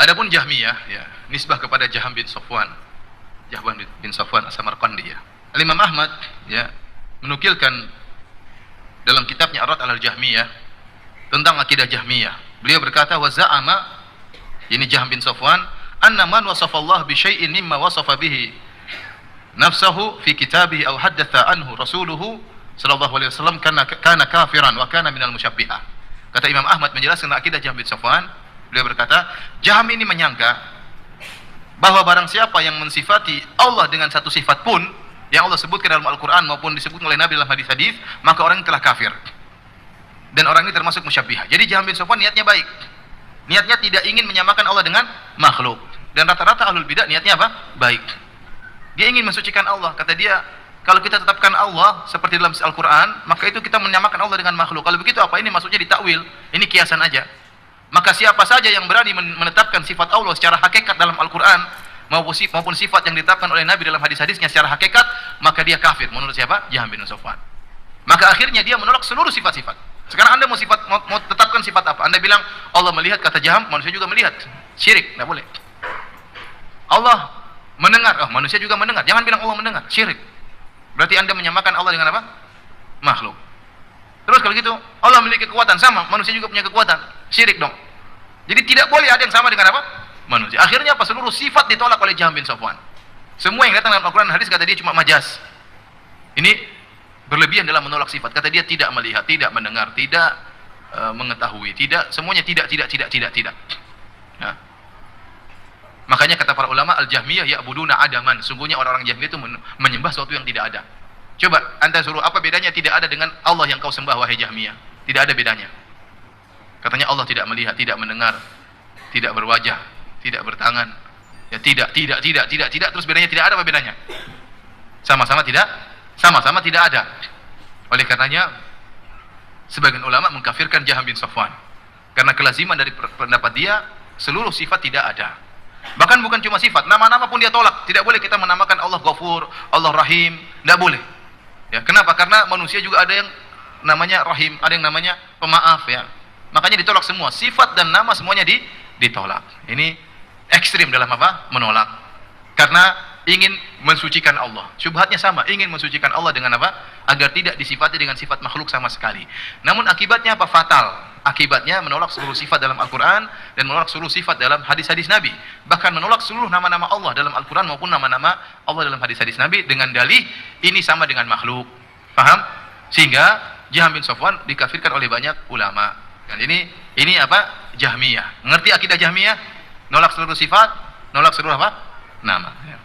Adapun Jahmiyah, ya, nisbah kepada Jaham bin Safwan, Jahwan bin Safwan As-Samarqandi, ya. Imam Ahmad, ya, menukilkan dalam kitabnya Ar-Rad 'alal Jahmiyah tentang akidah Jahmiyah. Beliau berkata, wa za'ama, ini Jaham bin Safwan, anna man wasafallah bi syai'in mimma wasafa bihi nafsahu fi kitabihi aw haddatha anhu rasuluhu sallallahu alaihi wasallam kana kafiran wa kana minal musyabbihah. Kata Imam Ahmad menjelaskan akidah Jaham bin Safwan, beliau berkata, Jaham ini menyangka bahwa barang siapa yang mensifati Allah dengan satu sifat pun yang Allah sebutkan dalam Al-Quran maupun disebutkan oleh Nabi dalam hadis-hadis, maka orang ini telah kafir. Dan orang ini termasuk musyabbihah. Jadi Jaham bin Safwan niatnya baik. Niatnya tidak ingin menyamakan Allah dengan makhluk. Dan rata-rata ahlul bidah niatnya apa? Baik. Dia ingin mensucikan Allah. Kata dia, kalau kita tetapkan Allah seperti dalam Al-Quran, maka itu kita menyamakan Allah dengan makhluk. Kalau begitu apa? Ini maksudnya ditakwil. Ini kiasan aja. Maka siapa saja yang berani menetapkan sifat Allah secara hakikat dalam Al-Quran maupun sifat yang ditetapkan oleh Nabi dalam hadis-hadisnya secara hakikat, maka dia kafir. Menurut siapa? Jaham bin Safwan. Maka akhirnya dia menolak seluruh sifat-sifat. Sekarang Anda mau tetapkan sifat apa? Anda bilang Allah melihat, kata Jaham, manusia juga melihat. Syirik, tidak boleh. Allah mendengar, manusia juga mendengar. Jangan bilang Allah mendengar, syirik. Berarti Anda menyamakan Allah dengan apa? Makhluk. Terus kalau gitu, Allah memiliki kekuatan, sama, manusia juga punya kekuatan, syirik dong. Jadi tidak boleh ada yang sama dengan apa? Manusia. Akhirnya apa? Seluruh sifat ditolak oleh Jaham bin Safwan. Semua yang datang dalam Al-Quran dan hadis kata dia cuma majaz. Ini berlebihan dalam menolak sifat. Kata dia tidak melihat, tidak mendengar, tidak mengetahui, tidak, semuanya tidak. Nah. Makanya kata para ulama, Al-Jahmiyah ya'buduna adaman. Sungguhnya orang-orang Jahmiyah itu menyembah sesuatu yang tidak ada. Coba Anda suruh, apa bedanya tidak ada dengan Allah yang kau sembah, wahai Jahmiyah? Tidak ada bedanya. Katanya Allah tidak melihat, tidak mendengar, tidak berwajah, tidak bertangan. Ya tidak, terus bedanya tidak ada, apa bedanya? Sama-sama tidak ada. Oleh karenanya sebagian ulama mengkafirkan Jaham bin Safwan. Karena kelaziman dari pendapat dia, seluruh sifat tidak ada. Bahkan bukan cuma sifat, nama-nama pun dia tolak. Tidak boleh kita menamakan Allah Ghafur, Allah Rahim, tidak boleh. Ya, kenapa? Karena manusia juga ada yang namanya Rahim, ada yang namanya pemaaf, ya. Makanya ditolak semua. Sifat dan nama semuanya ditolak. Ini ekstrim dalam apa? Menolak. Karena ingin mensucikan Allah. Syubhatnya sama, ingin mensucikan Allah dengan apa? Agar tidak disifati dengan sifat makhluk sama sekali. Namun akibatnya apa? Fatal. Akibatnya menolak seluruh sifat dalam Al-Quran dan menolak seluruh sifat dalam hadis-hadis Nabi. Bahkan menolak seluruh nama-nama Allah dalam Al-Quran maupun nama-nama Allah dalam hadis-hadis Nabi dengan dalih ini sama dengan makhluk. Paham? Sehingga Jaham bin Safwan dikafirkan oleh banyak ulama. Dan ini apa? Jahmiyah. Mengerti akidah Jahmiyah? Nolak seluruh sifat, nolak seluruh apa? Nama. Ya.